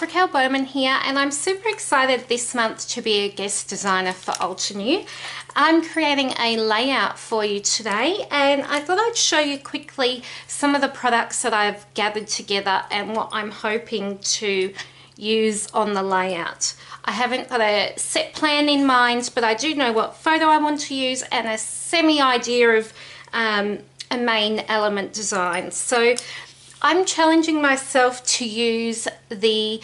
Raquel Bowman here, and I'm super excited this month to be a guest designer for Ultranew. I'm creating a layout for you today, and I thought I'd show you quickly some of the products that I've gathered together and what I'm hoping to use on the layout. I haven't got a set plan in mind, but I do know what photo I want to use and a semi idea of a main element design. So I'm challenging myself to use the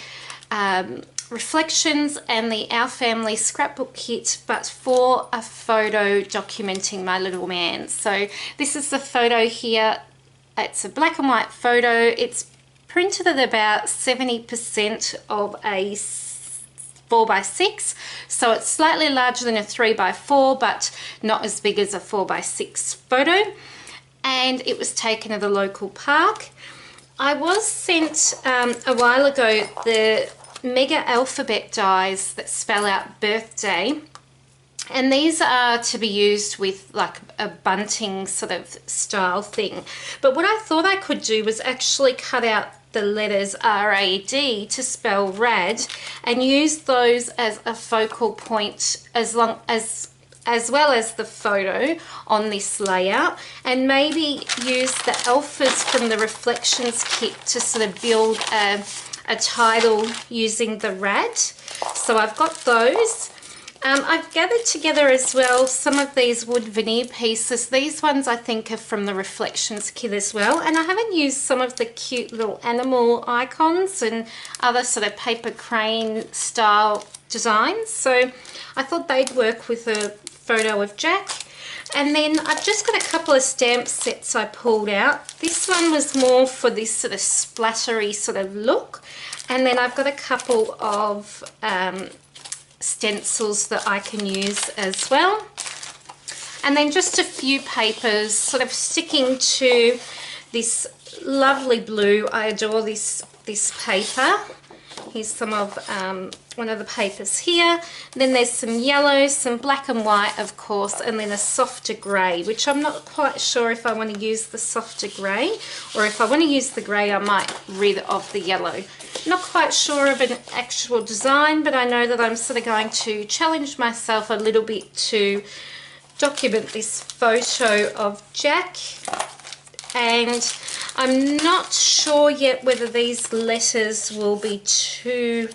reflections and the Our Family scrapbook kit, but for a photo documenting my little man. So this is the photo here. It's a black and white photo. It's printed at about 70% of a 4x6, so it's slightly larger than a 3x4, but not as big as a 4x6 photo. And it was taken at a local park. I was sent a while ago the mega alphabet dies that spell out birthday, and these are to be used with like a bunting sort of style thing. But what I thought I could do was actually cut out the letters R-A-D to spell rad and use those as a focal point as well as the photo on this layout, and maybe use the alphas from the reflections kit to sort of build a title using the rad. So I've got those. I've gathered together as well some of these wood veneer pieces. These ones I think are from the reflections kit as well, and I haven't used some of the cute little animal icons and other sort of paper crane style designs, so I thought they'd work with a photo of Jack. And then I've just got a couple of stamp sets I pulled out. This one was more for this sort of splattery sort of look, and then I've got a couple of stencils that I can use as well, and then just a few papers sort of sticking to this lovely blue. I adore this paper. Here's some of one of the papers here. Then there's some yellow, some black and white of course, and then a softer grey, which I'm not quite sure if I want to use the softer grey, or if I want to use the grey I might rid of the yellow. Not quite sure of an actual design, but I know that I'm sort of going to challenge myself a little bit to document this photo of Jack. And I'm not sure yet whether these letters will be too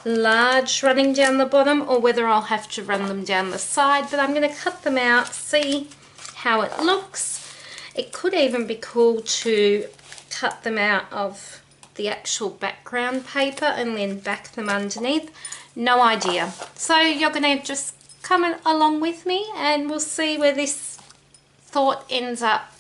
large running down the bottom or whether I'll have to run them down the side, but I'm going to cut them out, see how it looks. It could even be cool to cut them out of the actual background paper and then back them underneath. No idea. So you're going to just come along with me and we'll see where this thought ends up